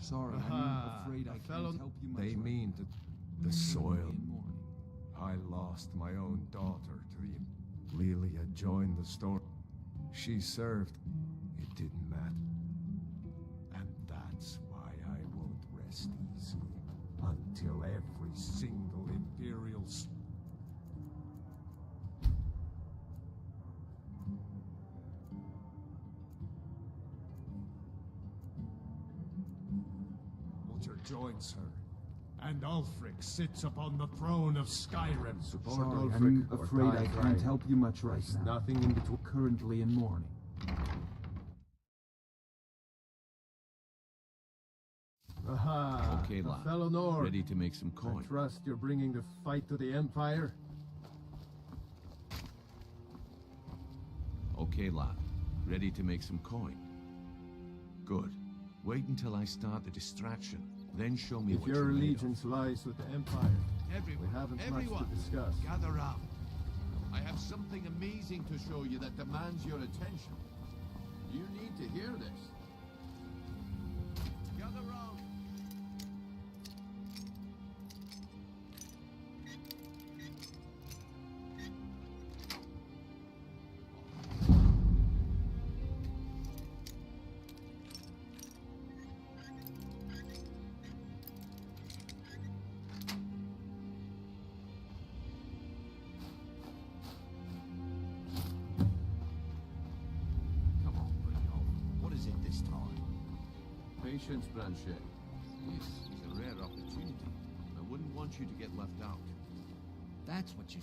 Sorry, I'm afraid I can't help you much. They mean the soil. I lost my own daughter to the... Lilia joined the storm. She served. It didn't matter. And that's why I won't rest easy until every single Imperial... joins her, and Ulfric sits upon the throne of Skyrim. Sorry, I'm afraid I can't help you much right now. Nothing in between. Currently in mourning. Aha! Okay, lad. Fellow Nord. Ready to make some coin. I trust you're bringing the fight to the Empire. Okay, lad. Ready to make some coin. Good. Wait until I start the distraction. Then show me If what your you're made of. allegiance lies with the Empire, we haven't much to discuss. Gather round. I have something amazing to show you that demands your attention. You need to hear this. Gather round. Patience, Blanchet. This is a rare opportunity. I wouldn't want you to get left out. That's what you...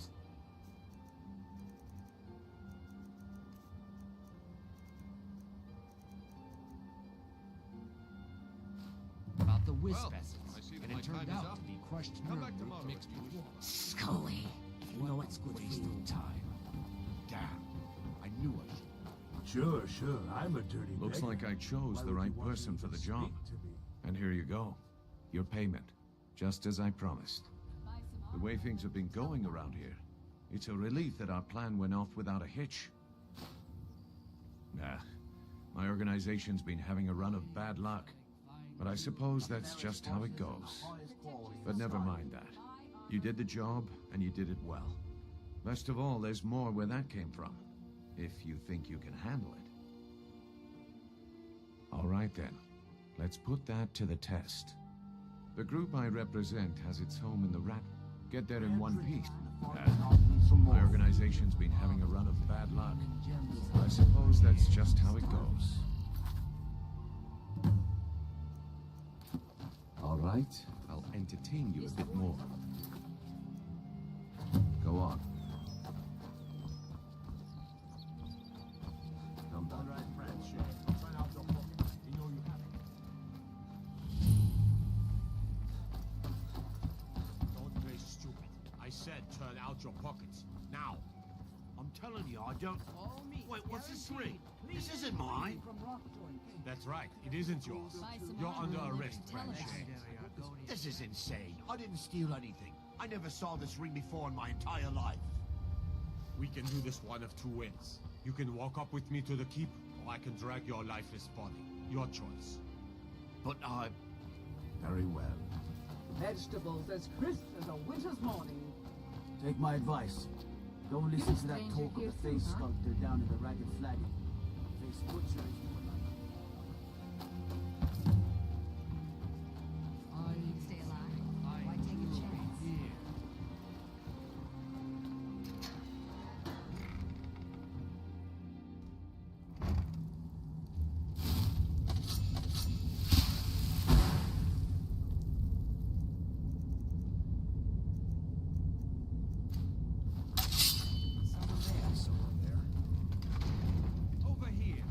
About the Wisp essence, and it turned out to be crushed nerve root mixed with water. Scully, you know what's good for you. Time. Damn, I knew I should. Sure, I'm a dirty Looks beggar. like I chose Why the would right you want person me for to the job. speak to me? And here you go. Your payment. Just as I promised. The way things have been going around here, it's a relief that our plan went off without a hitch. Nah, my organization's been having a run of bad luck. But I suppose that's just how it goes. But never mind that. You did the job, and you did it well. Best of all, there's more where that came from. If you think you can handle it. All right then. Let's put that to the test. The group I represent has its home in the Rat. Get there in one piece. My organization's been having a run of bad luck. I suppose that's just how it goes. All right, I'll entertain you a bit more. Go on. Come back. Don't play stupid. I said turn out your pockets. Now. I'm telling you, I don't... Wait, what's this ring? This isn't mine. That's right. It isn't yours. You're under arrest, Blanchet. This is insane. I didn't steal anything. I never saw this ring before in my entire life. We can do this one of two ways. You can walk up with me to the keep, or I can drag your lifeless body. Your choice. But I... Very well. Vegetables as crisp as a winter's morning. Take my advice. Don't listen to that talk of the face sculptor down in the Ragged Flagon. Face butcher is more like... Stay alive. Why take a chance? Over here.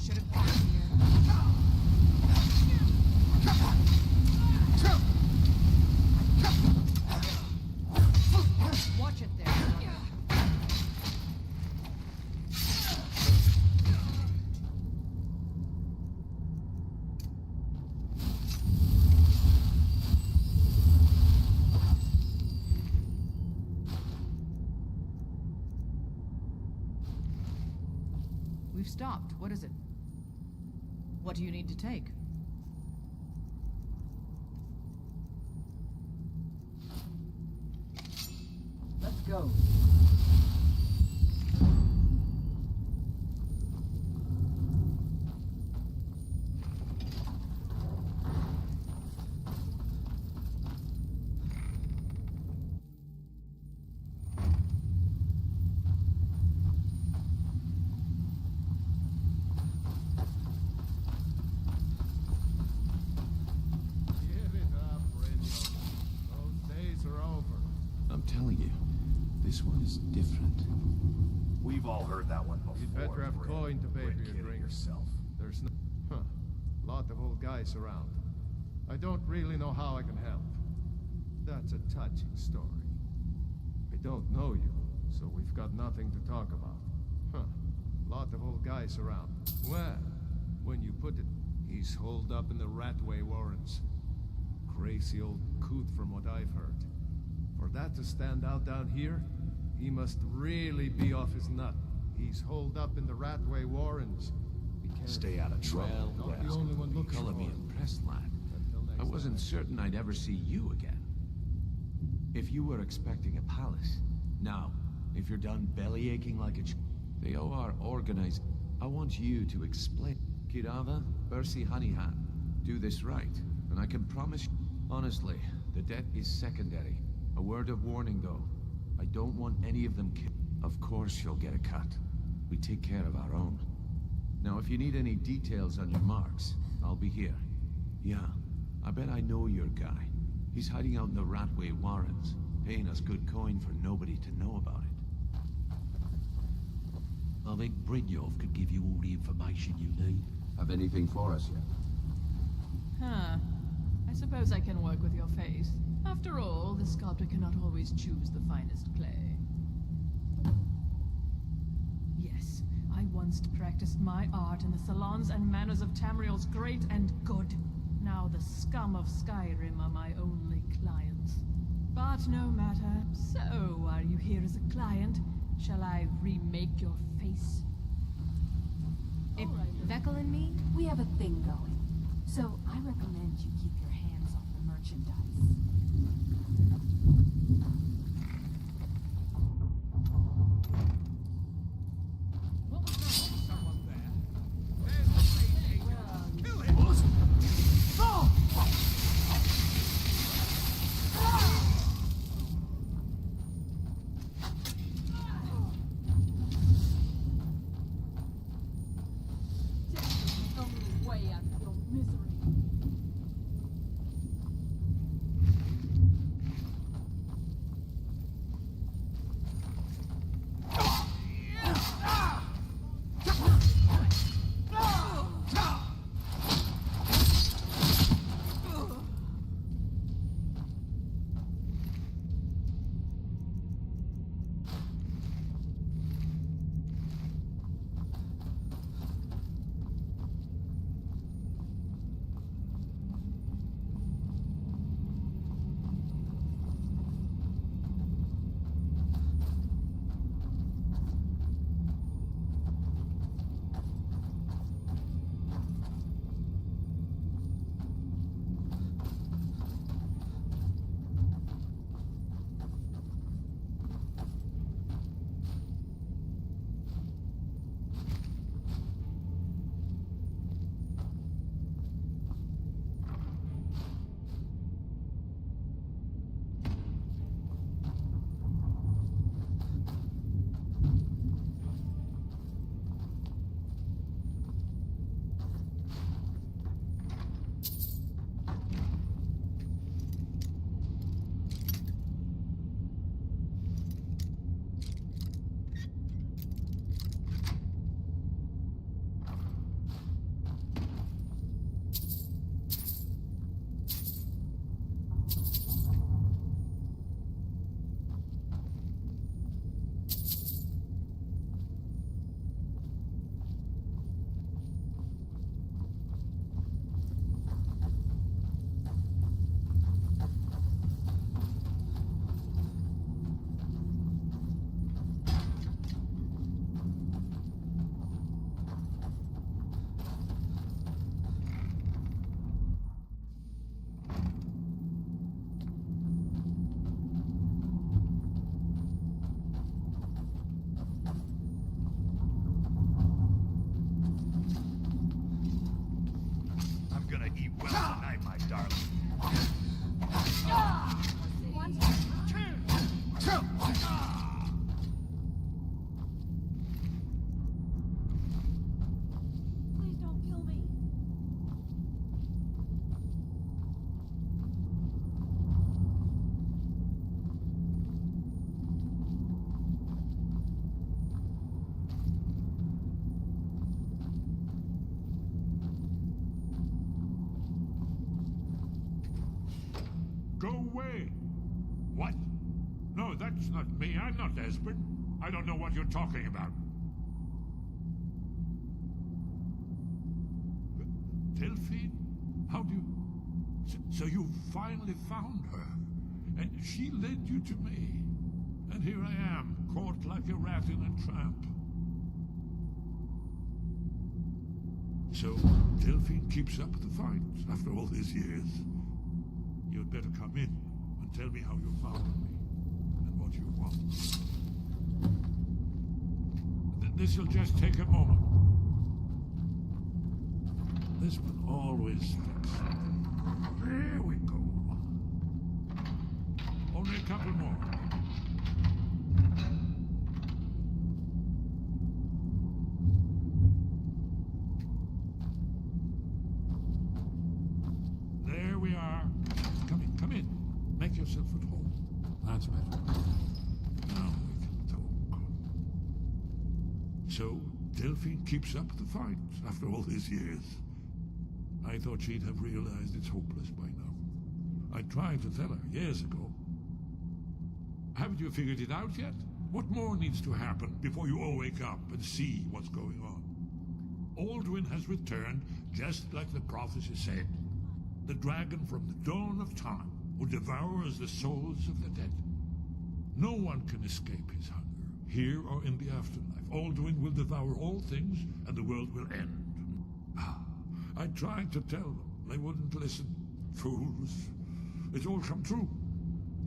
should have come here. Watch it there. We've stopped. What is it? What do you need to take? Let's go. Give it up, Brynjolf. Those days are over. I'm telling you, this one is different. We've all heard that one before. You'd better have Bryn. coin to pay Quit for your kidding drink. yourself. There's no... Huh. Lot of old guys around. I don't really know how I can help. That's a touching story. I don't know you, so we've got nothing to talk about. Huh. Lot of old guys around. Well, when you put it, he's holed up in the Ratway Warrens. Crazy old coot from what I've heard. For that to stand out down here, he must really be off his nut. He's holed up in the Ratway Warrens. Be careful. Stay out of trouble. Well, Not the only one looking color for me it. impressed, lad. Until next I wasn't time. certain I'd ever see you again. If you were expecting a palace, now, if you're done belly aching like a they are organized. I want you to explain. Kirava, Bersi Hanihan, do this right, and I can promise you, honestly, the debt is secondary. A word of warning, though. I don't want any of them killed. Of course you'll get a cut. We take care of our own. Now, if you need any details on your marks, I'll be here. Yeah, I bet I know your guy. He's hiding out in the Ratway Warrens, paying us good coin for nobody to know about it. I think Brynjolf could give you all the information you need. Have anything for us yet? Huh. I suppose I can work with your face. After all, the sculptor cannot always choose the finest clay. Yes, I once practiced my art in the salons and manners of Tamriel's great and good. Now the scum of Skyrim are my only clients. But no matter. So, are you here as a client? Shall I remake your face? If Vekel and me, we have a thing going. So I recommend you keep your hands off the merchandise. What was that? Someone there. There's the stage agent. Kill him! Death is the only way out of your misery. not me. I'm not Esbern. I don't know what you're talking about. Delphine? How do you... So you finally found her, and she led you to me. And here I am, caught like a rat in a trap. So, Delphine keeps up the fight after all these years. You'd better come in and tell me how you found me, and what you want. This'll just take a moment. This one always sticks. There we go. Only a couple more. There we are. Come in, come in. Make yourself at home. That's better. Now we can talk. So, Delphine keeps up the fight after all these years. I thought she'd have realized it's hopeless by now. I tried to tell her years ago. Haven't you figured it out yet? What more needs to happen before you all wake up and see what's going on? Alduin has returned just like the prophecy said. The dragon from the dawn of time who devours the souls of the dead. No one can escape his hunger, here or in the afterlife. Alduin will devour all things, and the world will end. I tried to tell them. They wouldn't listen. Fools. It's all come true.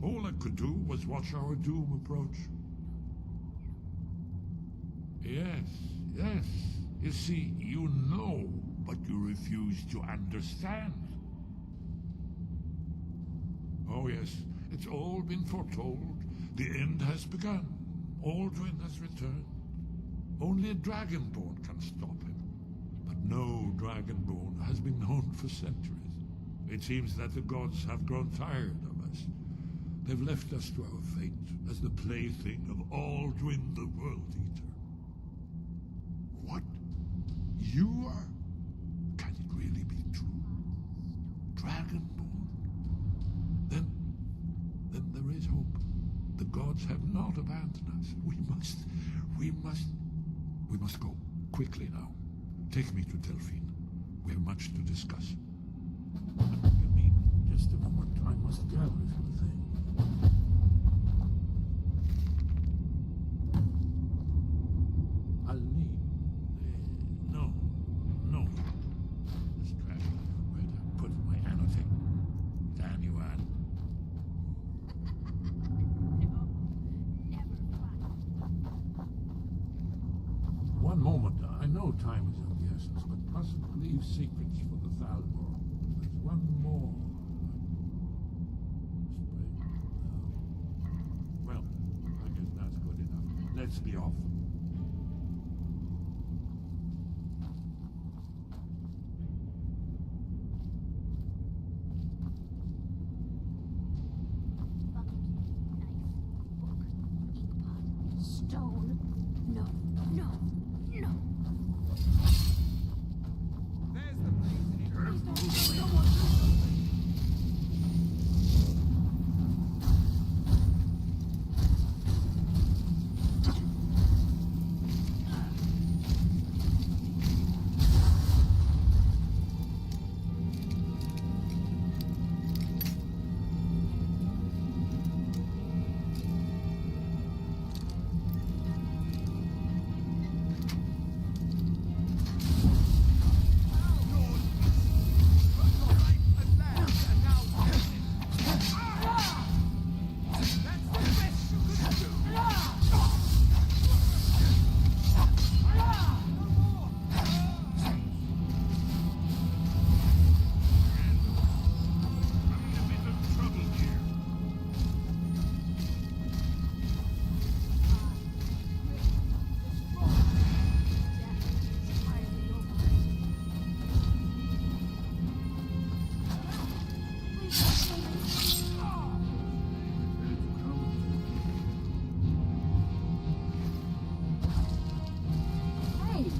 All I could do was watch our doom approach. Yes, yes. You see, you know, but you refuse to understand. Oh yes, it's all been foretold. The end has begun. Alduin has returned. Only a dragonborn can stop him. But no dragonborn has been known for centuries. It seems that the gods have grown tired of us. They've left us to our fate as the plaything of Alduin the World Eater. What? You are? Can it really be true? Dragonborn? Then there is hope. The gods have not abandoned us. We must go. Quickly now. Take me to Delphine. We have much to discuss. Give me just a moment. I must gather everything. I'll need... no. This trash. Where to put my annotate? Damn you, Anne. One moment. I know time is of the essence, but mustn't leave secrets for the Thalmor. There's one more. Well, I guess that's good enough. Let's be off. Stone. No.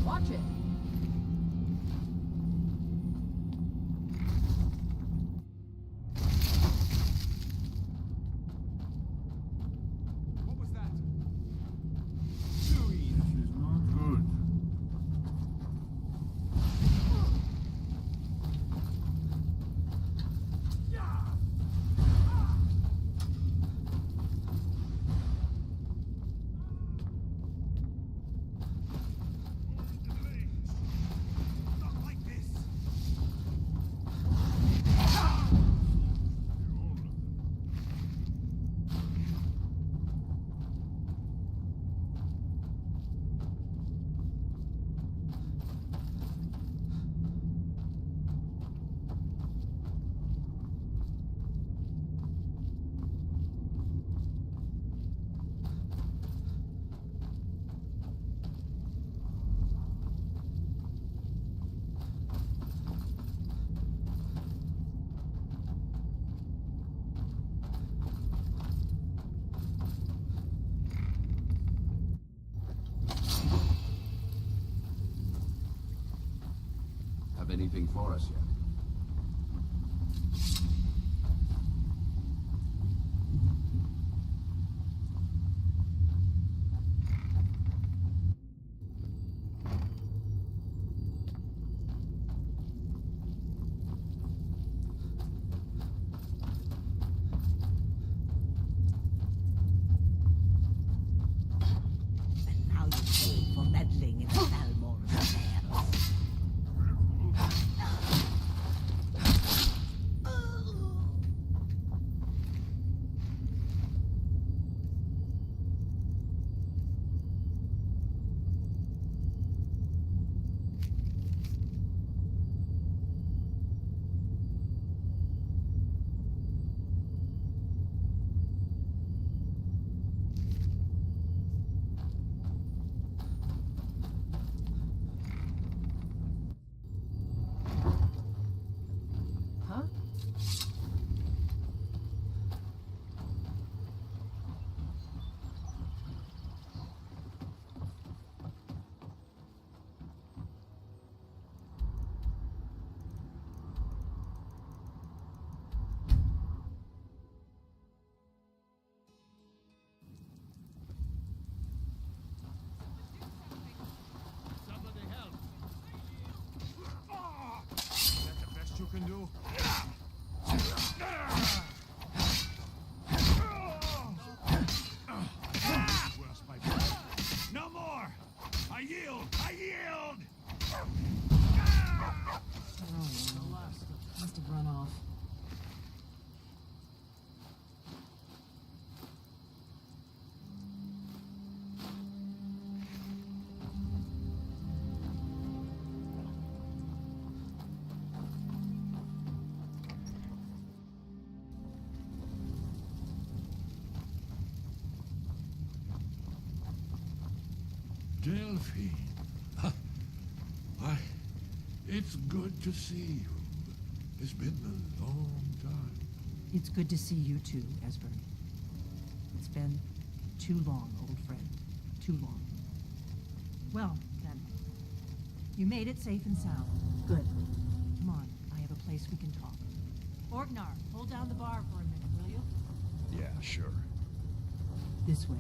Watch it. What anything for us yet. You can do. No more! I yield! I yield! Must have run off. Delphine. It's good to see you. It's been a long time. It's good to see you too, Esbern. It's been too long, old friend. Too long. Well, then. You made it safe and sound. Good. Come on, I have a place we can talk. Orgnar, hold down the bar for a minute, will you? Yeah, sure. This way.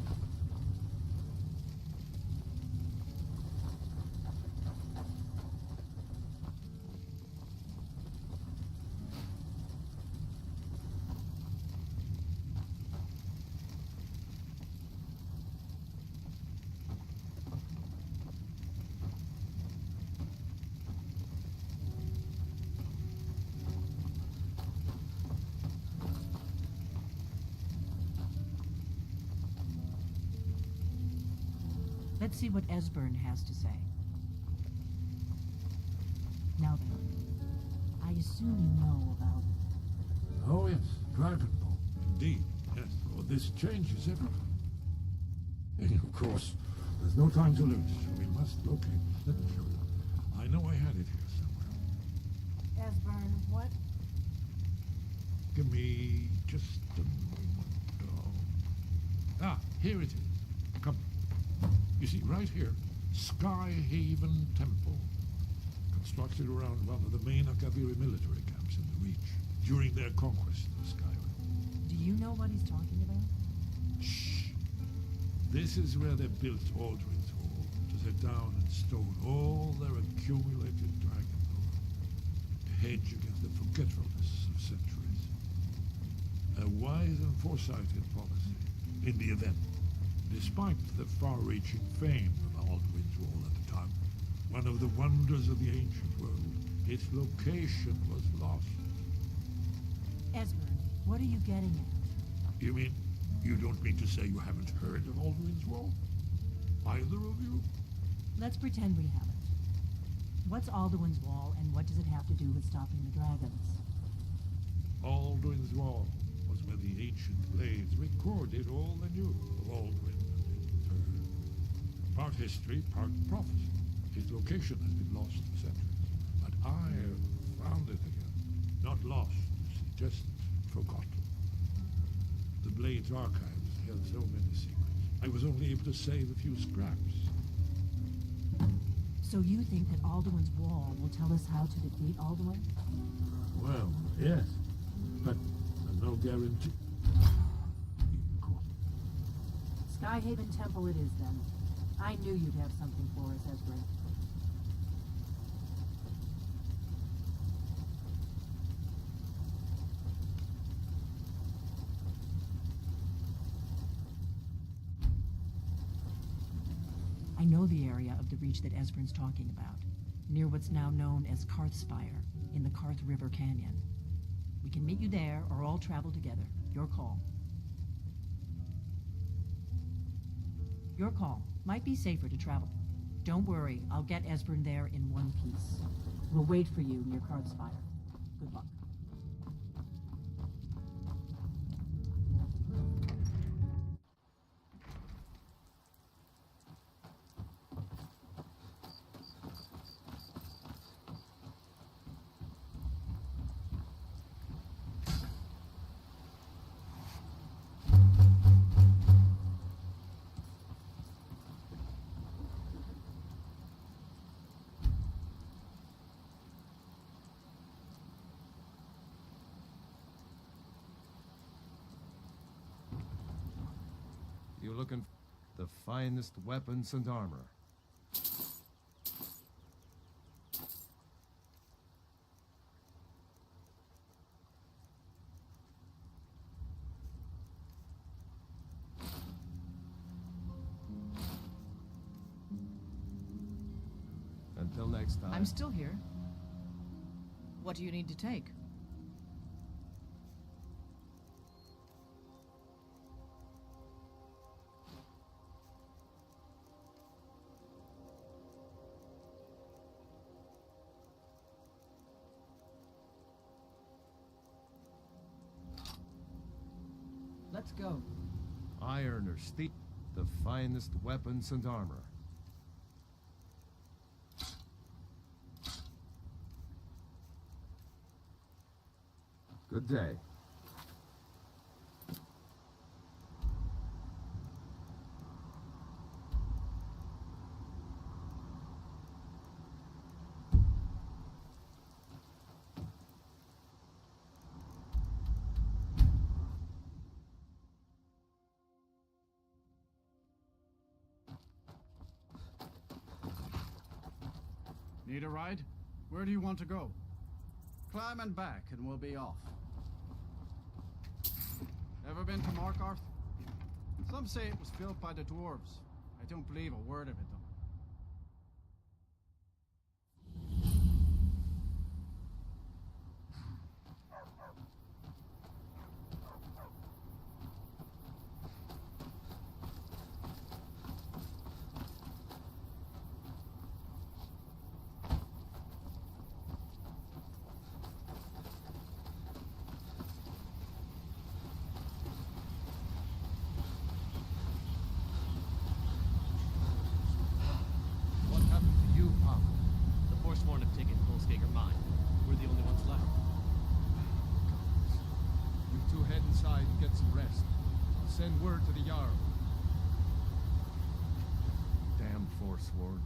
Let's see what Esbern has to say. Now then, I assume you know about... Oh yes, Dragonborn. Indeed, yes. Oh, this changes everything. And of course, there's no time to lose, so we must locate. Let me show you. I know I had it here somewhere. Esbern, what? Give me just a moment. Ah, here it is. Come. You see, right here, Skyhaven Temple. Constructed around one of the main Akaviri military camps in the Reach during their conquest of Skyrim. Do you know what he's talking about? Shh. This is where they built Aldrin's Wall, to set down and stone all their accumulated dragon lore, to hedge against the forgetfulness of centuries. A wise and foresighted policy in the event. Despite the far-reaching fame of Aldrin's Wall at the time, one of the wonders of the ancient world, its location was lost. Esbern, what are you getting at? You mean, you don't mean to say you haven't heard of Aldrin's Wall? Either of you? Let's pretend we haven't. What's Alduin's Wall, and what does it have to do with stopping the dragons? Aldrin's Wall was where the ancient blades recorded all they knew of Aldrin and his return. Part history, part prophecy. His location has been lost for centuries, but I have found it again. Not lost, you see, just forgotten. The Blade's archives held so many secrets. I was only able to save a few scraps. So you think that Alduin's wall will tell us how to defeat Alduin? Well, yes. But there's no guarantee. Skyhaven Temple it is, then. I knew you'd have something for us, Esbern. I know the area of the reach that Esbern's talking about, near what's now known as Karthspire, in the Karth River Canyon. We can meet you there, or all travel together. Your call. Your call. Might be safer to travel. Don't worry, I'll get Esbern there in one piece. We'll wait for you near Karthspire. Good luck. You're looking for the finest weapons and armor. Until next time. I'm still here. What do you need to take? Let's go. Iron or steel, the finest weapons and armor. Good day. Need a ride? Where do you want to go? Climb and back and we'll be off. Ever been to Markarth? Some say it was built by the dwarves. I don't believe a word of it, though. Send word to the Jarl. Damn Forsworn.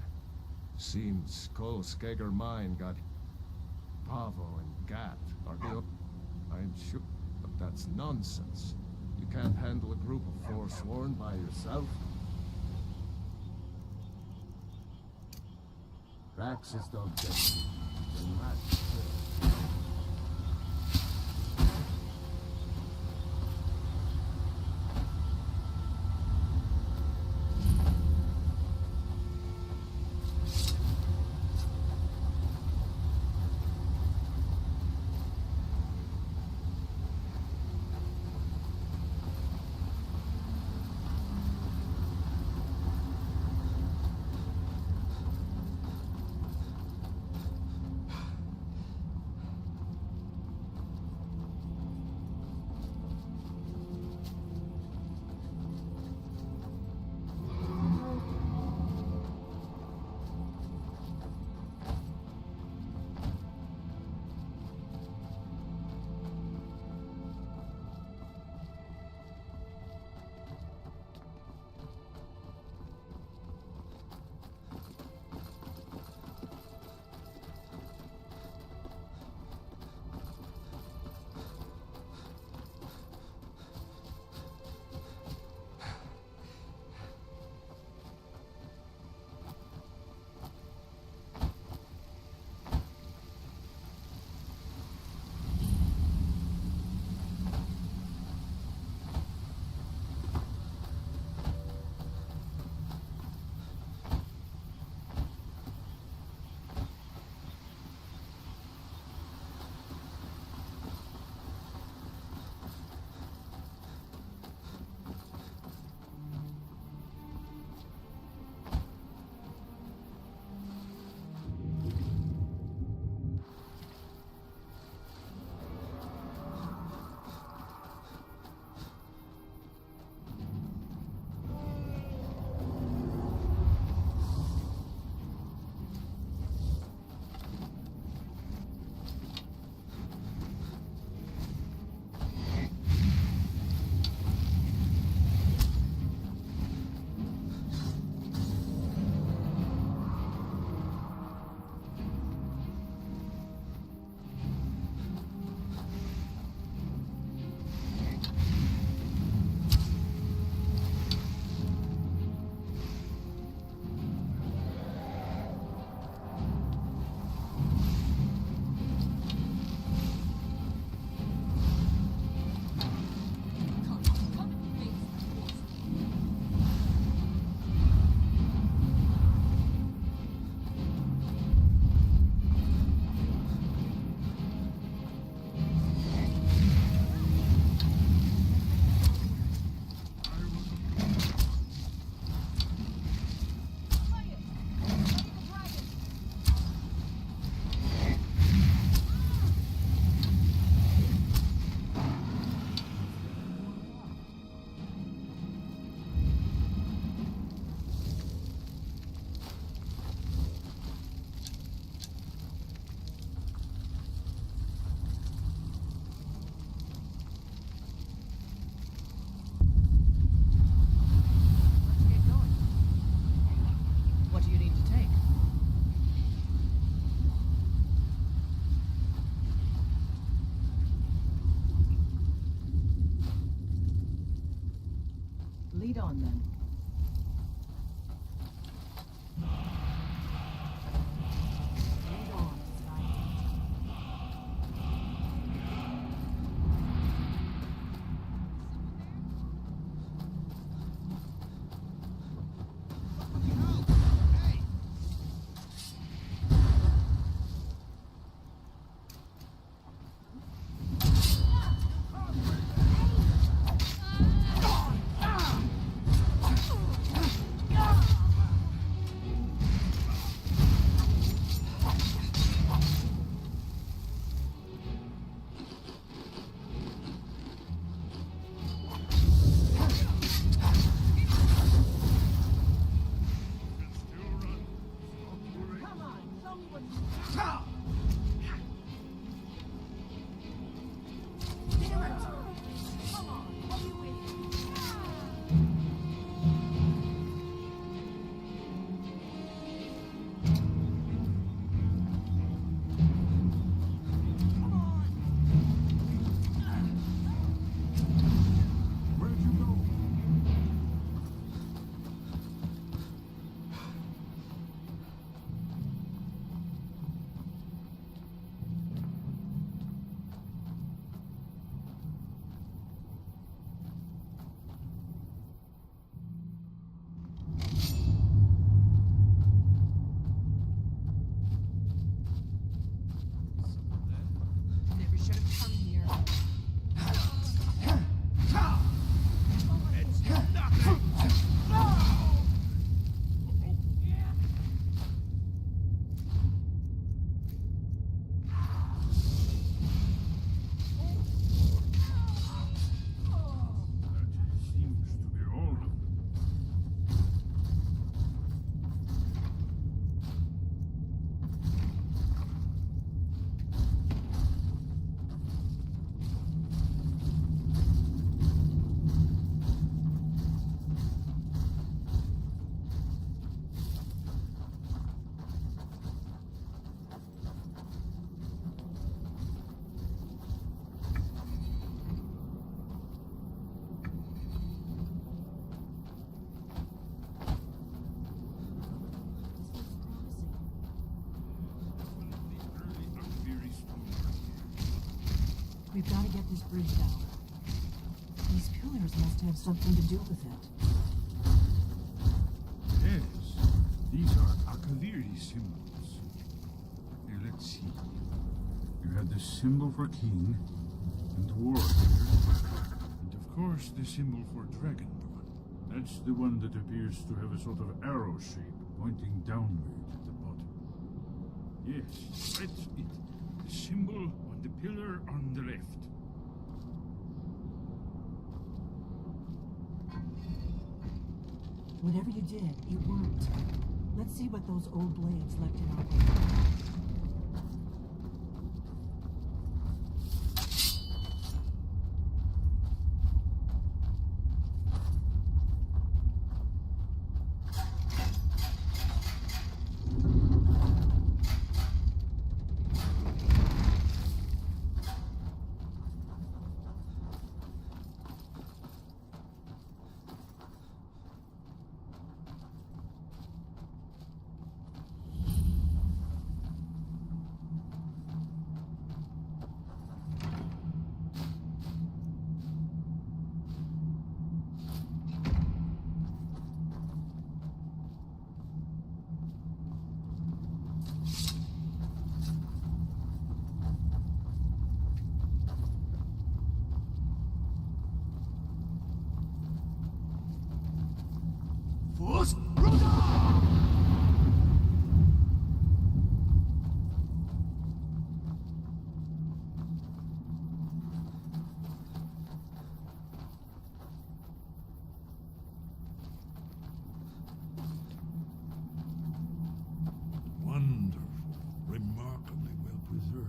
Seems Skeggr mine got Pavo and Gat are the... I'm sure, but that's nonsense. You can't handle a group of Forsworn by yourself. Praxis don't get you. We've got to get this bridge down. These pillars must have something to do with it. Yes, these are Akaviri symbols. Here, let's see. You have the symbol for king and warrior, and of course the symbol for dragonborn. That's the one that appears to have a sort of arrow shape pointing downward at the bottom. Yes, that's it. The symbol on the pillar on the left. Whatever you did, it worked. Let's see what those old blades left in our way. Wonderful, remarkably well preserved.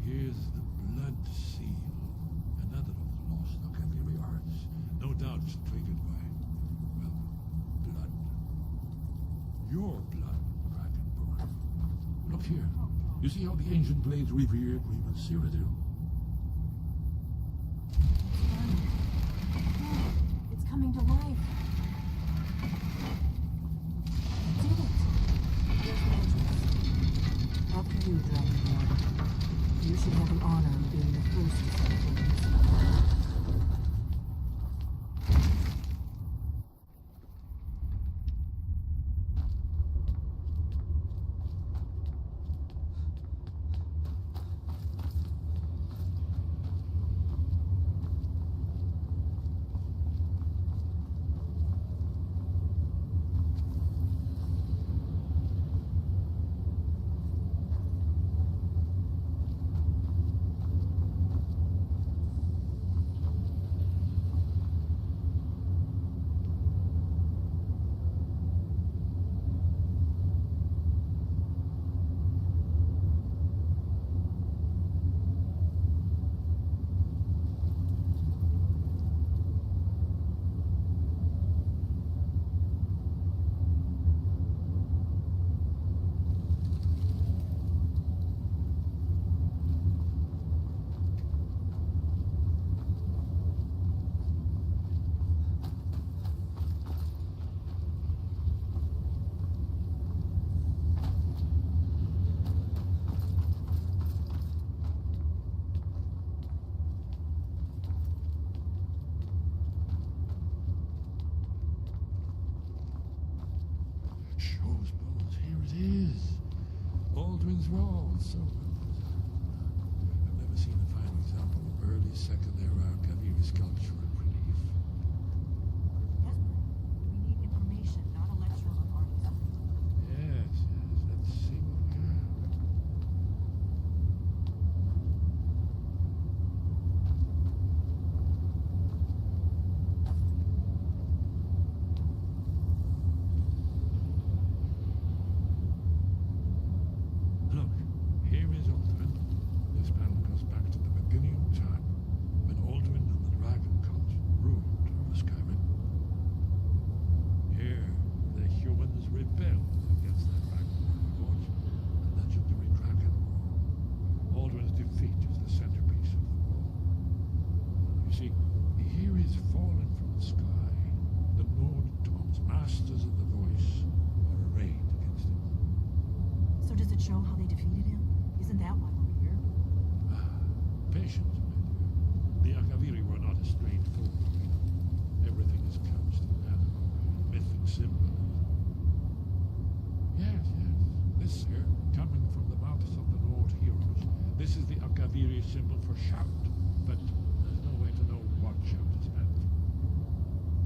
Here's the blood seal. Another of the lost Akaviri arts. No doubt traded by, well, blood. Your blood, Dragonborn. Look here. You see how the ancient blades revered Weaver Cyrodiil? It's coming to life. You did it. There's the entrance. After you, Dragonborn. You should have the honor of being the first to set things. Shows bones. Here it is. Baldwin's Wall. So I've never seen a fine example of early Second Era Akaviri sculpture and relief. We need information, not a lecture on art. Yes, let's see what we have. Look, here show how they defeated him? Isn't that why we're here? Patience, my dear. The Akaviri were not a straight folk. Everything is couched in animal, mythic symbol. Yes, yes. This, sir, coming from the mouths of the Lord Heroes. This is the Akaviri symbol for shout, but there's no way to know what shout is meant.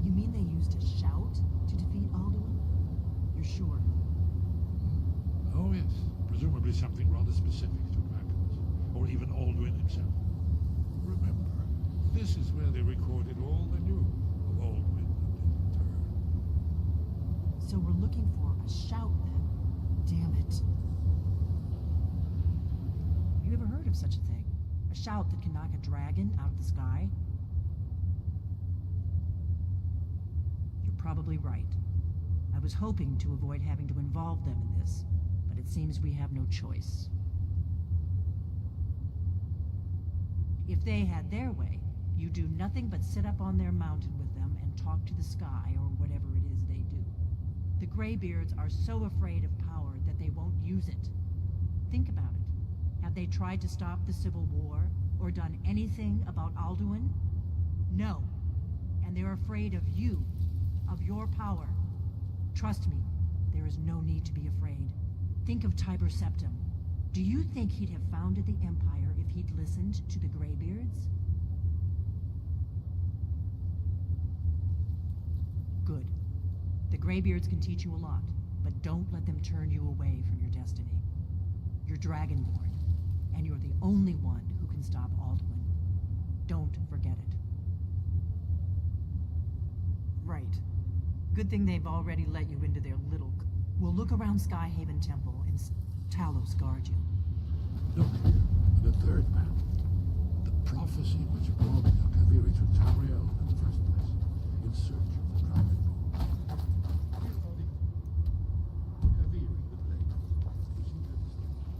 You mean they used a shout to defeat Alduin? You're sure? Oh, yes. Presumably something rather specific to dragons, or even Alduin himself. Remember, this is where they recorded all they knew of Alduin and his turn. So we're looking for a shout, then. Damn it. You ever heard of such a thing? A shout that can knock a dragon out of the sky? You're probably right. I was hoping to avoid having to involve them in this, but it seems we have no choice. If they had their way, you do nothing but sit up on their mountain with them and talk to the sky or whatever it is they do. The Greybeards are so afraid of power that they won't use it. Think about it. Have they tried to stop the Civil War or done anything about Alduin? No. And they're afraid of you, of your power. Trust me, there is no need to be afraid. Think of Tiber Septim. Do you think he'd have founded the Empire if he'd listened to the Greybeards? Good. The Greybeards can teach you a lot, but don't let them turn you away from your destiny. You're Dragonborn, and you're the only one who can stop Alduin. Don't forget it. Right. Good thing they've already let you into their little... We'll look around Skyhaven Temple and Talos guard you. Look here, the third map. The prophecy which brought the Akaviri to Tamriel in the first place, in search of the Dragonborn. Here are the Akaviri, the blades. You see their distinction?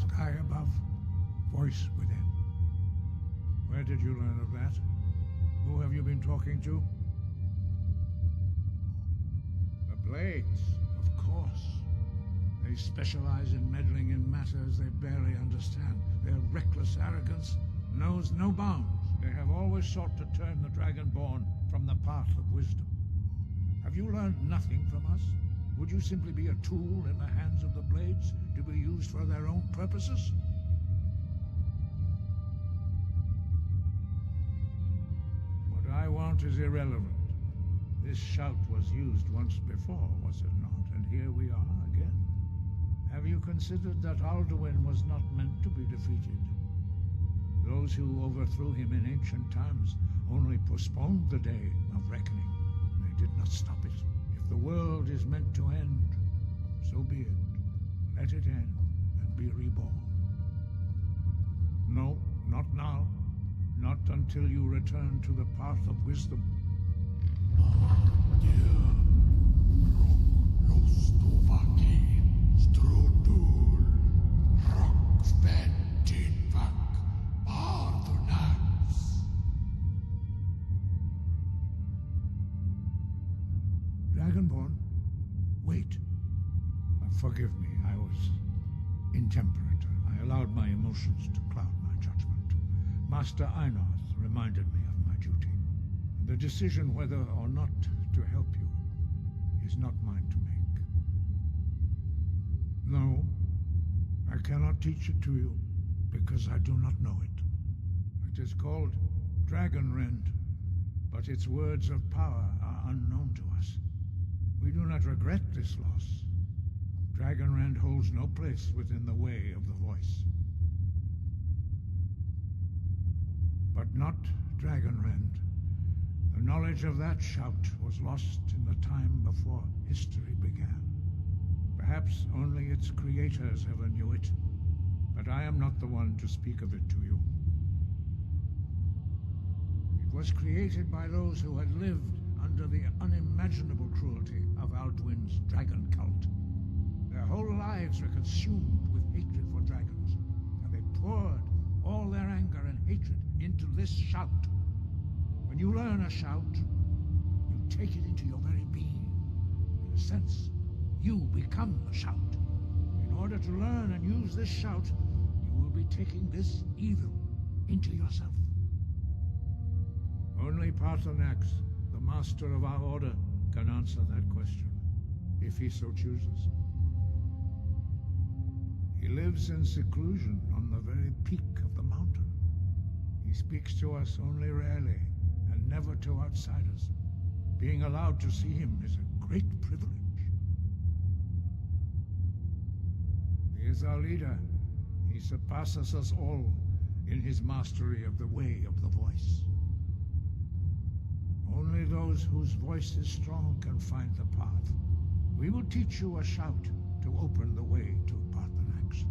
Sky above, voice within. Where did you learn of that? Who have you been talking to? The Blades, of course. They specialize in meddling in matters they barely understand. Their reckless arrogance knows no bounds. They have always sought to turn the Dragonborn from the path of wisdom. Have you learned nothing from us? Would you simply be a tool in the hands of the Blades to be used for their own purposes? What I want is irrelevant. This shout was used once before, was it not? And here we are again. Have you considered that Alduin was not meant to be defeated? Those who overthrew him in ancient times only postponed the day of reckoning. They did not stop it. If the world is meant to end, so be it. Let it end and be reborn. No, not now. Not until you return to the path of wisdom. Dragonborn, wait. Forgive me, I was intemperate. I allowed my emotions to cloud my judgment. Master Einoth reminded me of my duty. The decision whether or not to help you is not mine to make. No, I cannot teach it to you because I do not know it. It is called Dragon Rend, but its words of power are unknown to us. not regret this loss. Dragonrend holds no place within the way of the voice. But not Dragonrend. The knowledge of that shout was lost in the time before history began. Perhaps only its creators ever knew it, but I am not the one to speak of it to you. It was created by those who had lived under the unimaginable cruelty of Alduin's dragon cult. Their whole lives were consumed with hatred for dragons, and they poured all their anger and hatred into this shout. When you learn a shout, you take it into your very being. In a sense, you become the shout. In order to learn and use this shout, you will be taking this evil into yourself. Only Paarthurnax, the master of our order, can answer that question, if he so chooses. He lives in seclusion on the very peak of the mountain. He speaks to us only rarely, and never to outsiders. Being allowed to see him is a great privilege. He is our leader. He surpasses us all in his mastery of the way of the voice. Only those whose voice is strong can find the path. We will teach you a shout to open the way to Paarthurnax.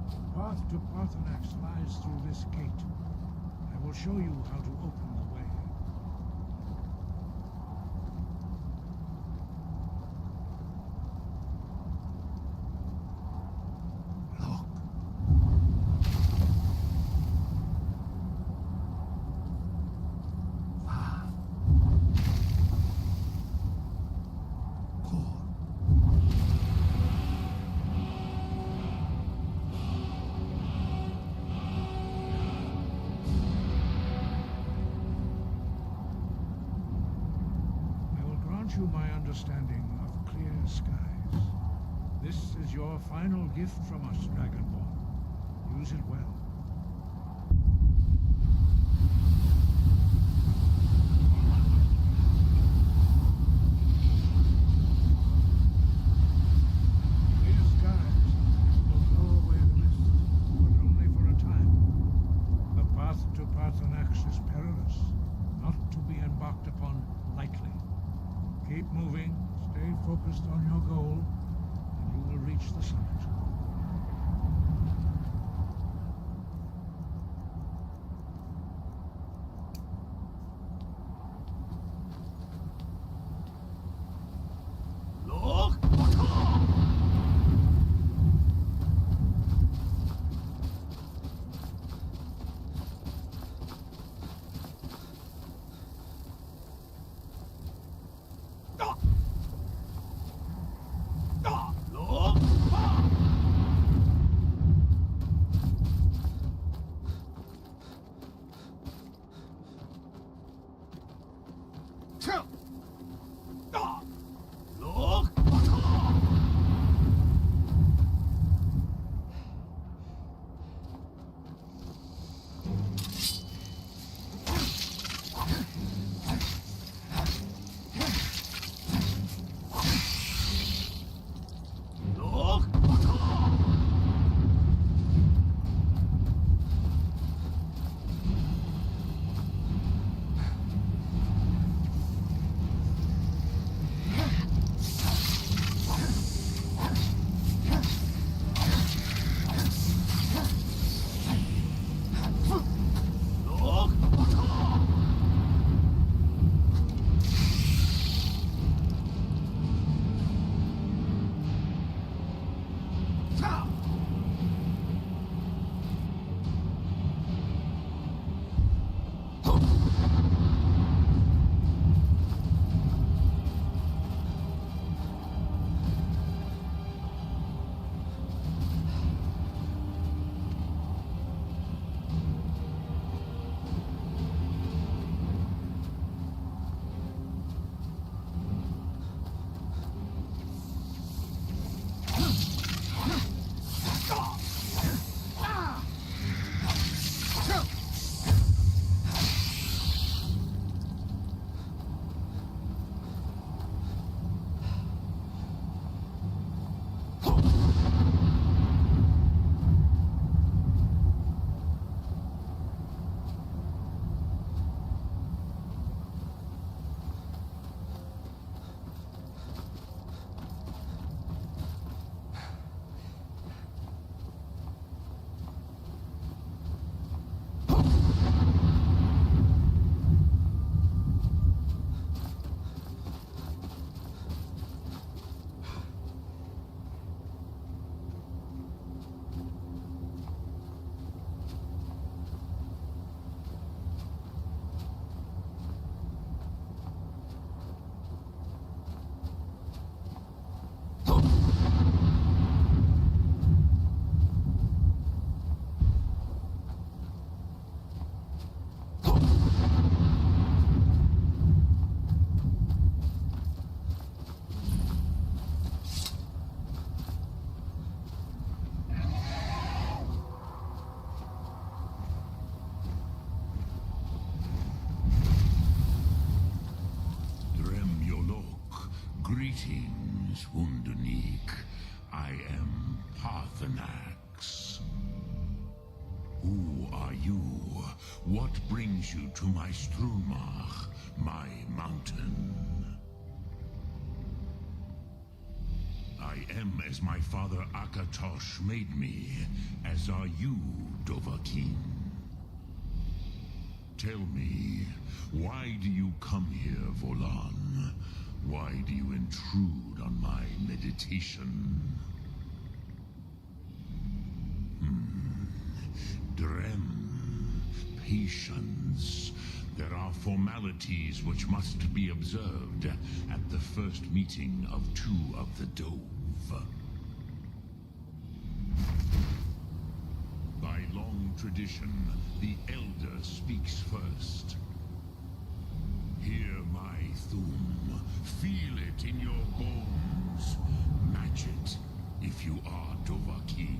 The path to Paarthurnax lies through this gate. I will show you how to open the way. You my understanding of clear skies. This is your final gift from us, Dragonborn. Use it well. Clear skies will blow away the mist, but only for a time. The path to Paarthurnax is perilous, not to be embarked upon lightly. Keep moving, stay focused on your goal, and you will reach the summit. Greetings, Wunderneek. I am Parthenax. Who are you? What brings you to my Strumach, my mountain? I am as my father Akatosh made me, as are you, Dovahkiin. Tell me, why do you come here, Volan? Why do you intrude on my meditation? Drem, patience. There are formalities which must be observed at the first meeting of two of the Dove. By long tradition, the Elder speaks first. Hear my Thum. Feel it in your bones. Match it if you are Dovahkiin.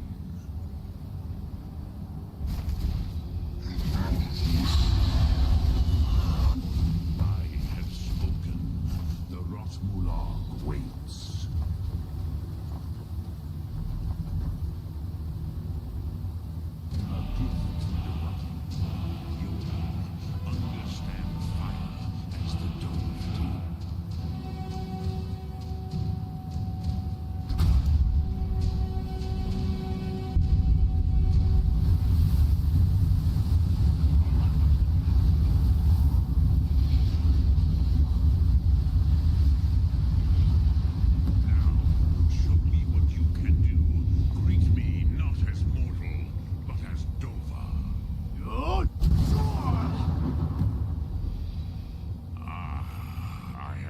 I have spoken. The Rotmulag waits. A gift to Dovahkiin. You understand fire as the Dove do.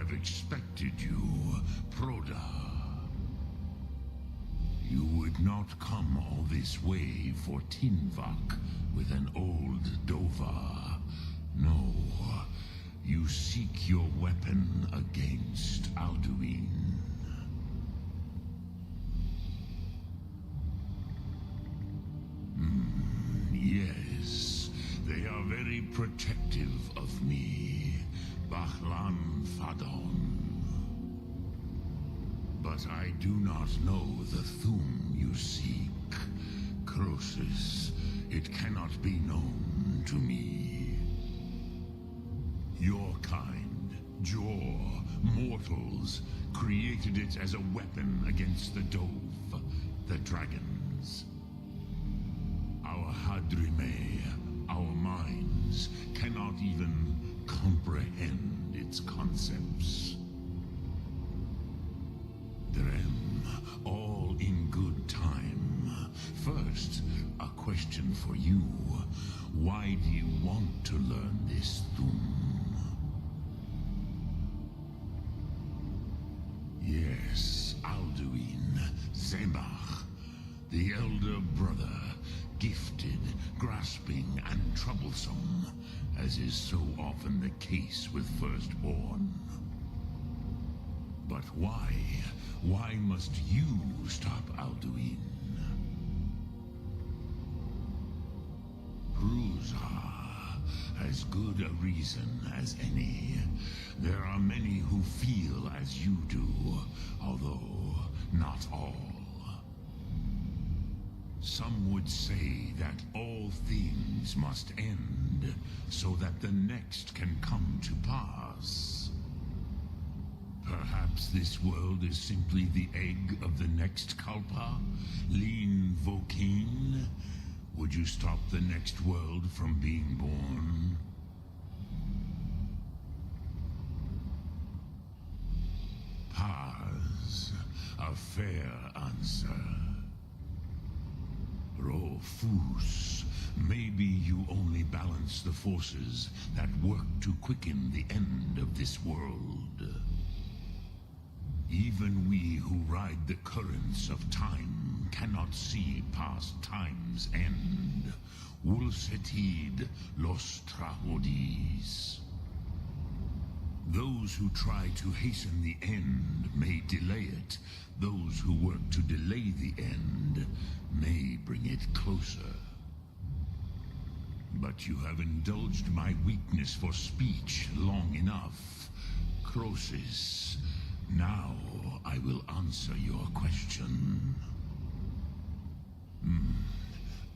Expected you, Proda. You would not come all this way for Tinvak with an old Dova. No, you seek your weapon against Alduin. Yes, they are very protective of me. Bahlan Fadon. But I do not know the Thum you seek. Croesus, it cannot be known to me. Your kind, Jor, mortals, created it as a weapon against the Dove, the dragons. Our Hadrime, our minds, cannot even comprehend its concepts. Drem, all in good time. First, a question for you. Why do you want to learn this Thum? Yes, Alduin, Zemach, the elder brother, gifted, grasping, and troublesome, as is so often the case with Firstborn. But why? Why must you stop Alduin? Ruza, as good a reason as any. There are many who feel as you do, although not all. Some would say that all things must end, so that the next can come to pass. Perhaps this world is simply the egg of the next Kalpa, Lean Vokeen. Would you stop the next world from being born? Paz, a fair answer. Rofus, maybe you only balance the forces that work to quicken the end of this world. Even we who ride the currents of time cannot see past time's end. Wulsetid los Trahodis. Those who try to hasten the end may delay it. Those who work to delay the end may bring it closer. But you have indulged my weakness for speech long enough. Croesus, Now I will answer your question.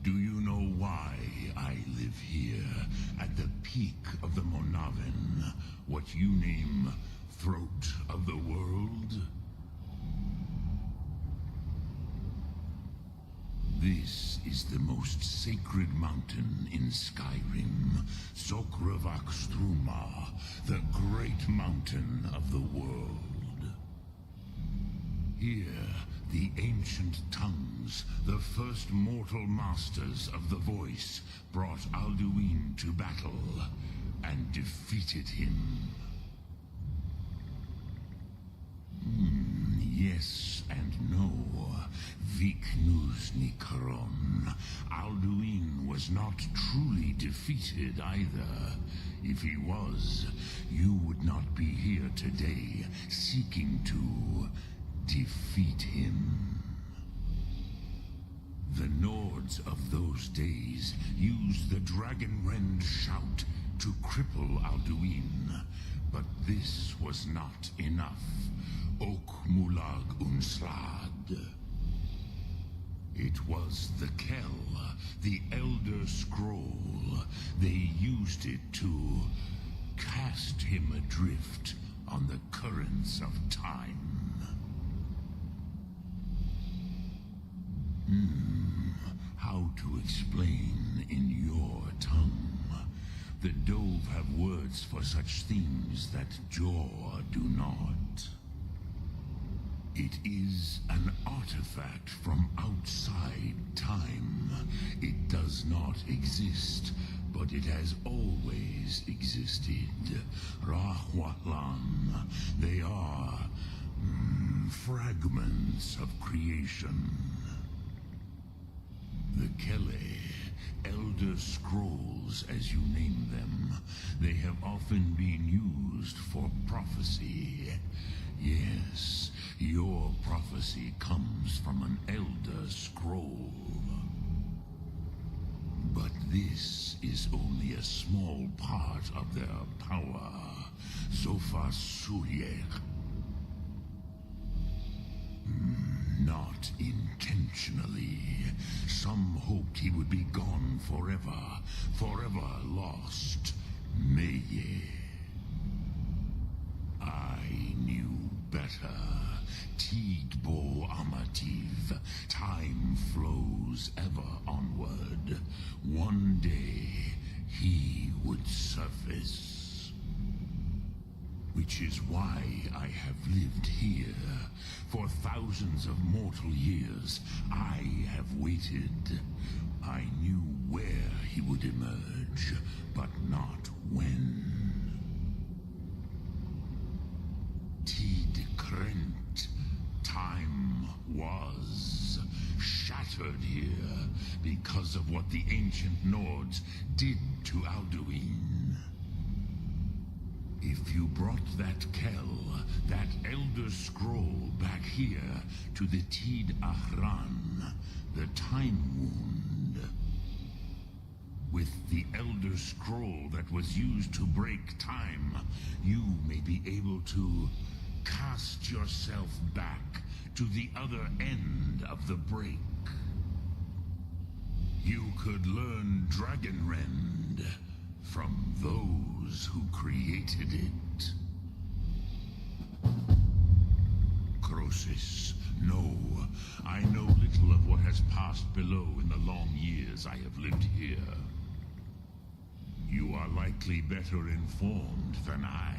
Do you know why I live here, at the peak of the Monaven, what you name Throat of the World? This is the most sacred mountain in Skyrim, Sokravak Struma, the great mountain of the world. Here, the ancient tongues, the first mortal masters of the voice, brought Alduin to battle and defeated him. Yes and no. Viknus Nikaron. Alduin was not truly defeated either. If he was, you would not be here today, seeking to defeat him. The Nords of those days used the Dragonrend shout to cripple Alduin, but this was not enough. Ok Mulag Unslad. It was the Kell, the Elder Scroll. They used it to cast him adrift on the currents of time. How to explain in your tongue? The Dove have words for such things that Jor do not. It is an artifact from outside time. It does not exist, but it has always existed. Rahwatlan. They are fragments of creation. The Kele, Elder Scrolls as you name them, they have often been used for prophecy. Yes, your prophecy comes from an Elder Scroll. But this is only a small part of their power. Sofa Suyek. Not intentionally. Some hoped he would be gone forever. Forever lost. Meye. I knew better. Tidbo Amativ. Time flows ever onward. One day, he would surface. Which is why I have lived here. For thousands of mortal years, I have waited. I knew where he would emerge, but not when. Tid Krent. Time was shattered here because of what the ancient Nords did to Alduin. If you brought that Kell, that Elder Scroll back here to the Tid Ahran, the Time Wound, with the Elder Scroll that was used to break time, you may be able to cast yourself back to the other end of the break. You could learn Dragonrend from those who created it. Crosis, no. I know little of what has passed below in the long years I have lived here. You are likely better informed than I.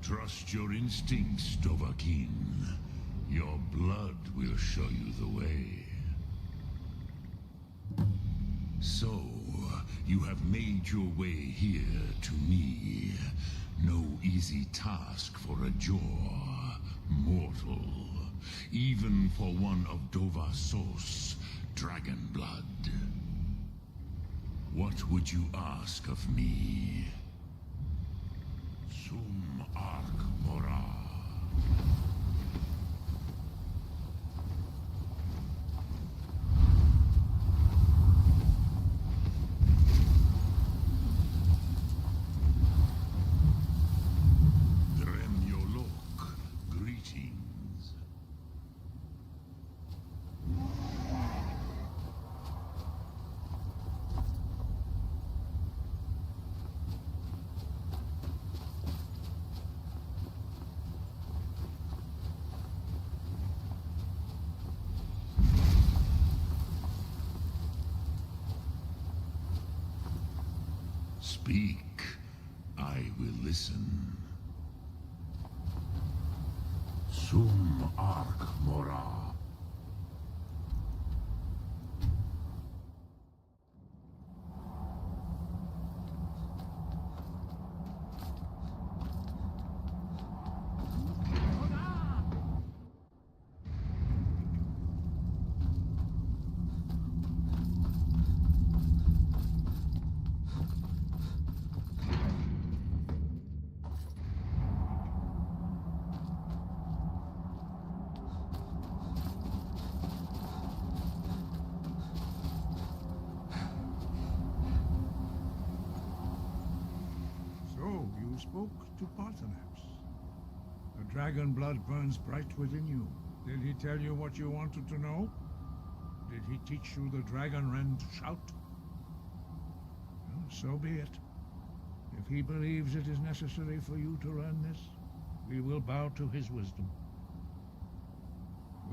Trust your instincts, Dovahkiin. Your blood will show you the way. So, you have made your way here to me. No easy task for a Jor, mortal. Even for one of Dovasos, dragon blood. What would you ask of me? Sum Ark Mora. speak, I will listen. Sum arc mora. So, you spoke to Parthenax. The dragon blood burns bright within you. Did he tell you what you wanted to know? Did he teach you the dragon rend shout? Well, so be it. If he believes it is necessary for you to learn this, we will bow to his wisdom.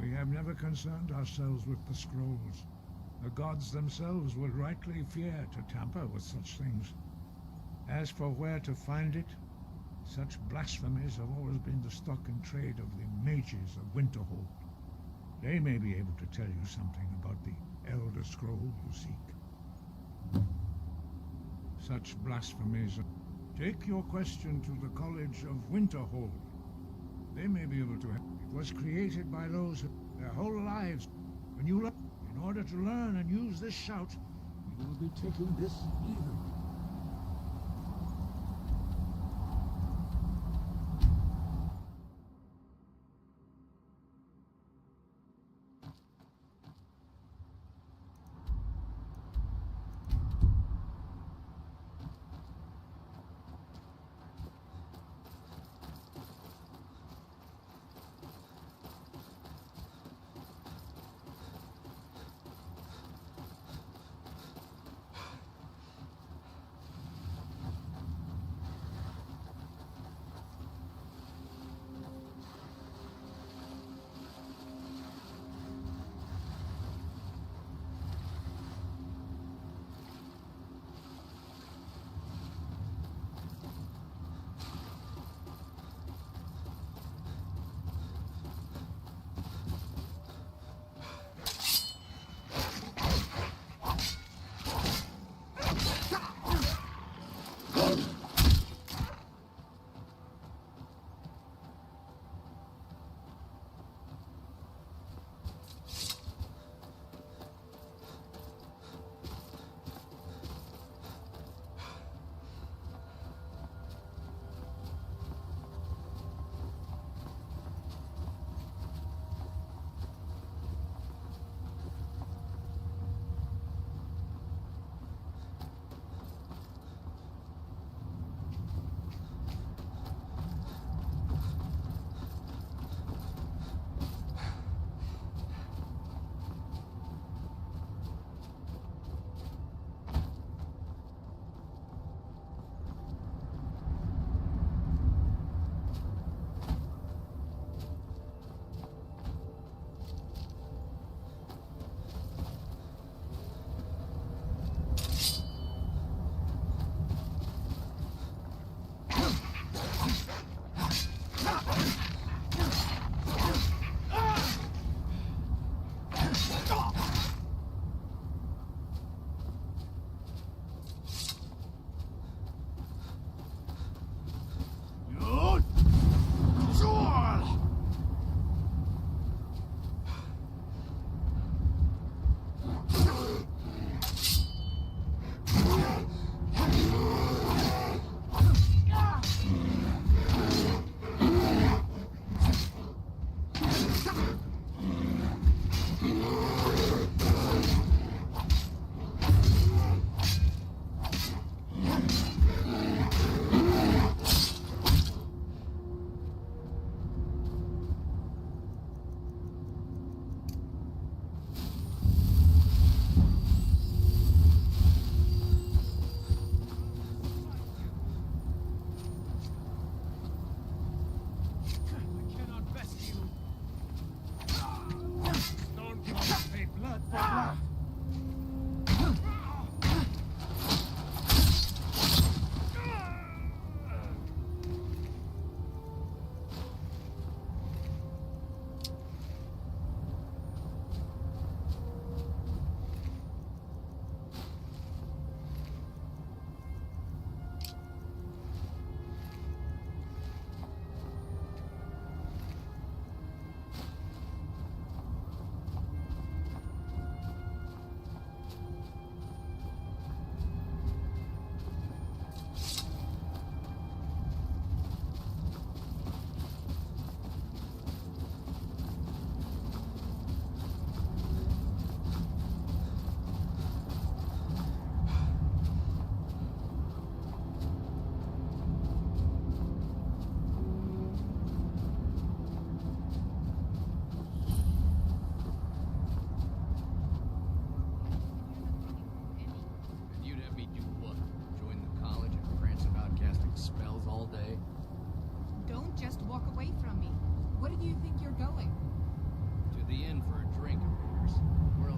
We have never concerned ourselves with the scrolls. The gods themselves would rightly fear to tamper with such things. As for where to find it, such blasphemies have always been the stock and trade of the mages of Winterhold. They may be able to tell you something about the Elder Scroll you seek. Such blasphemies. Take your question to the College of Winterhold. They may be able to help. It was created by those who, their whole lives. When you learn, in order to learn and use this shout, you will be taking this even.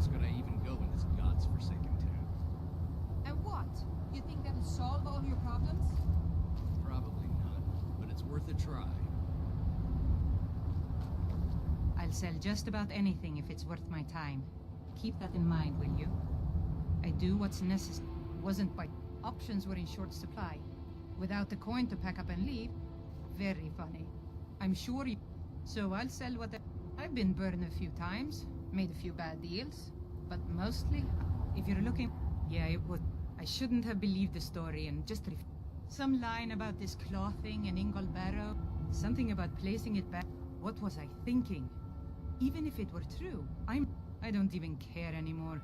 else could I even go in this god's-forsaken town? And what? You think that'll solve all your problems? Probably not, but it's worth a try. I'll sell just about anything if it's worth my time. Keep that in mind, will you? I do what's necessary. Wasn't by options were in short supply. Without the coin to pack up and leave, very funny. I'm sure you... So I'll sell what I've been burned a few times, made a few bad deals, but mostly, if you're looking... Yeah, it would. I shouldn't have believed the story and just... Some line about this clothing and Ingol Barrow, something about placing it back. What was I thinking? Even if it were true, I don't even care anymore.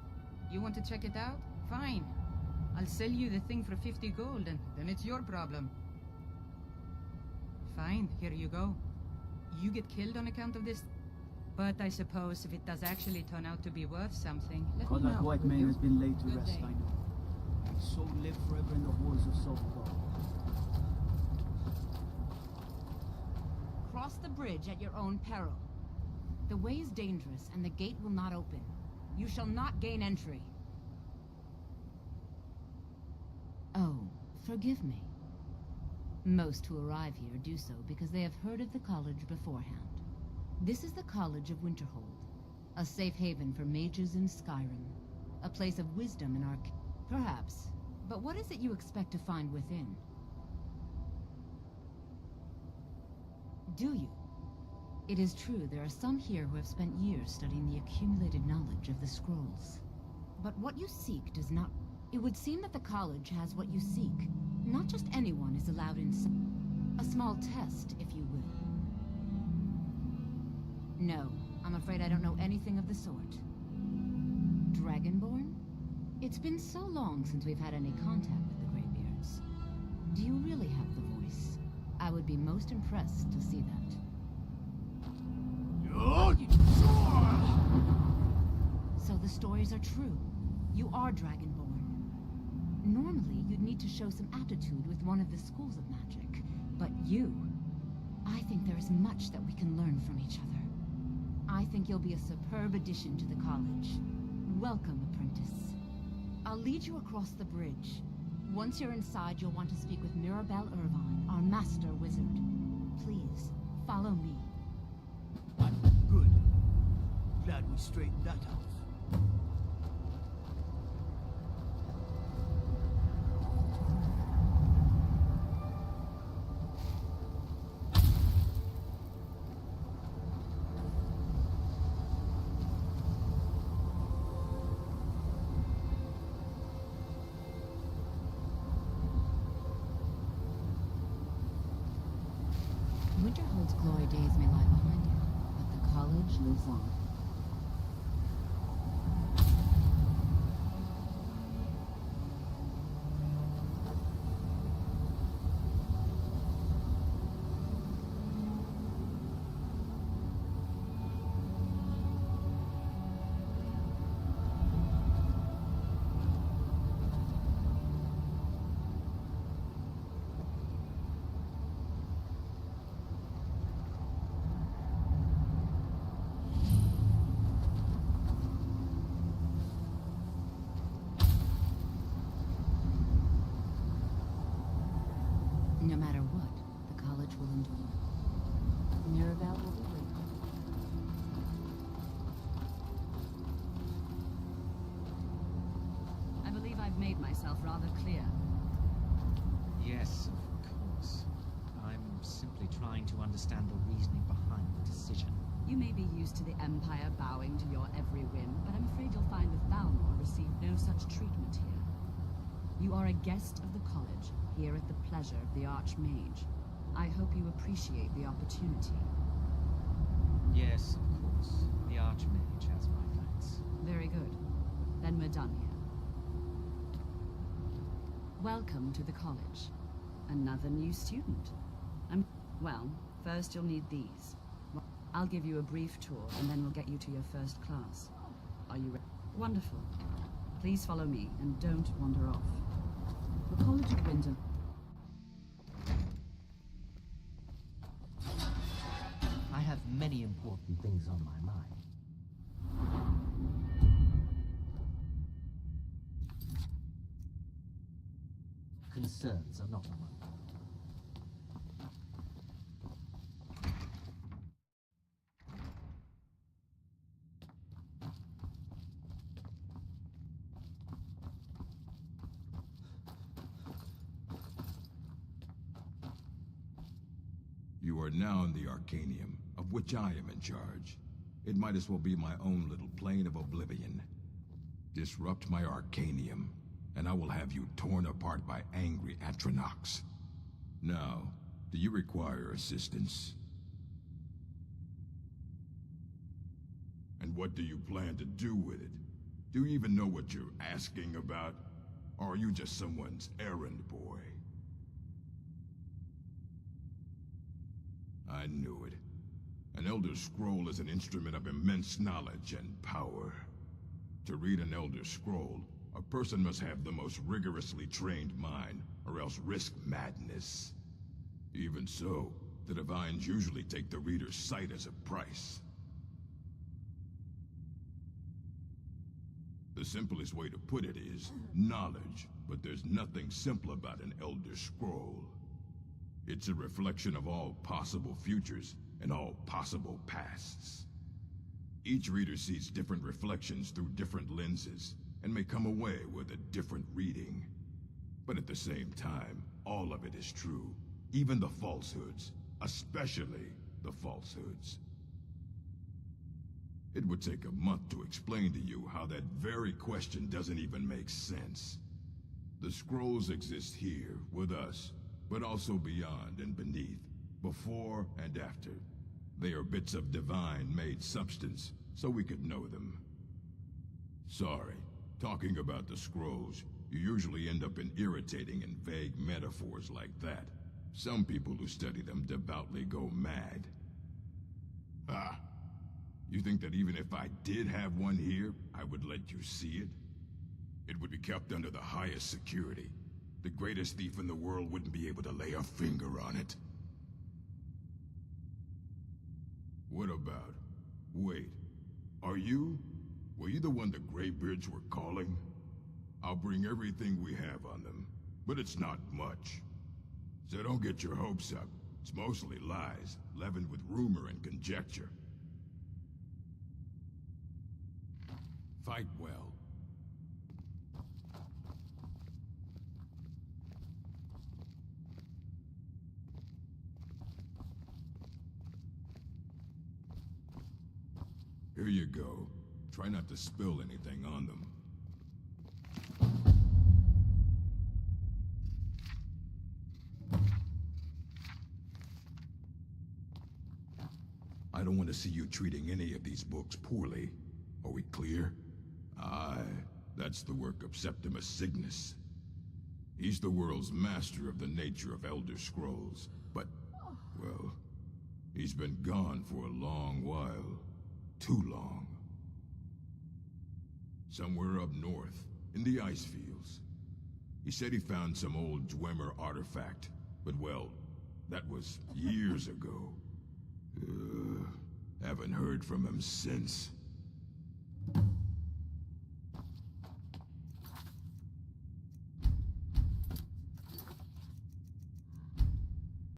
You want to check it out? Fine. I'll sell you the thing for 50 gold, and then it's your problem. Fine, here you go. You get killed on account of this? But I suppose if it does actually turn out to be worth something, let me know. That white man has been laid to rest, I know. His soul live forever in the halls of Sobor. Cross the bridge at your own peril. The way is dangerous, and the gate will not open. You shall not gain entry. Oh, forgive me. Most who arrive here do so because they have heard of the college beforehand. This is the College of Winterhold, a safe haven for mages in Skyrim, a place of wisdom and perhaps. But what is it you expect to find within? Do you? It is true there are some here who have spent years studying the accumulated knowledge of the scrolls. But what you seek does not... It would seem that the college has what you seek. Not just anyone is allowed in a small test, if you will. No, I'm afraid I don't know anything of the sort. Dragonborn? It's been so long since we've had any contact with the Greybeards. Do you really have the voice? I would be most impressed to see that. So the stories are true. You are Dragonborn. Normally, you'd need to show some aptitude with one of the schools of magic. But you... I think there is much that we can learn from each other. I think you'll be a superb addition to the college. Welcome, apprentice. I'll lead you across the bridge. Once you're inside, you'll want to speak with Mirabelle Irvine, our master wizard. Please, follow me. Good. Glad we straightened that out. Winterhold's glory days may lie behind it, but the college lives on. No matter what, the college will endure. Mirabelle will be waiting. I believe I've made myself rather clear. Yes, of course. I'm simply trying to understand the reasoning behind the decision. You may be used to the Empire bowing to your every whim, but I'm afraid you'll find that Thalmor received no such treatment here. You are a guest of the college, here at the pleasure of the Archmage. I hope you appreciate the opportunity. Yes, of course. The Archmage has my thanks. Very good. Then we're done here. Welcome to the college. Another new student. Well, first you'll need these. I'll give you a brief tour, and then we'll get you to your first class. Are you ready? Wonderful. Please follow me, and don't wander off. The College of Winter... I have many important things on my mind. concerns another one. You are now in the Arcanium, of which I am in charge. It might as well be my own little plane of oblivion. Disrupt my Arcanium, and I will have you torn apart by angry Atronachs. Now, do you require assistance? And what do you plan to do with it? Do you even know what you're asking about? Or are you just someone's errand boy? I knew it. An Elder Scroll is an instrument of immense knowledge and power. To read an Elder Scroll, a person must have the most rigorously trained mind, or else risk madness. Even so, the Divines usually take the reader's sight as a price. The simplest way to put it is knowledge, but there's nothing simple about an Elder Scroll. It's a reflection of all possible futures and all possible pasts. Each reader sees different reflections through different lenses and may come away with a different reading. But at the same time, all of it is true, even the falsehoods, especially the falsehoods. It would take a month to explain to you how that very question doesn't even make sense. The scrolls exist here, with us, but also beyond and beneath, before and after. They are bits of divine-made substance, so we could know them. Sorry, talking about the scrolls, you usually end up in irritating and vague metaphors like that. Some people who study them devoutly go mad. Ah, you think that even if I did have one here, I would let you see it? It would be kept under the highest security. The greatest thief in the world wouldn't be able to lay a finger on it. What about... Wait. Were you the one the Greybeards were calling? I'll bring everything we have on them, but it's not much. So don't get your hopes up. It's mostly lies, leavened with rumor and conjecture. Fight well. Here you go. Try not to spill anything on them. I don't want to see you treating any of these books poorly. Are we clear? Aye, that's the work of Septimus Cygnus. He's the world's master of the nature of Elder Scrolls, but, well, he's been gone for a long while. Too long. Somewhere up north, in the ice fields. He said he found some old Dwemer artifact, but well, that was years ago. Haven't heard from him since.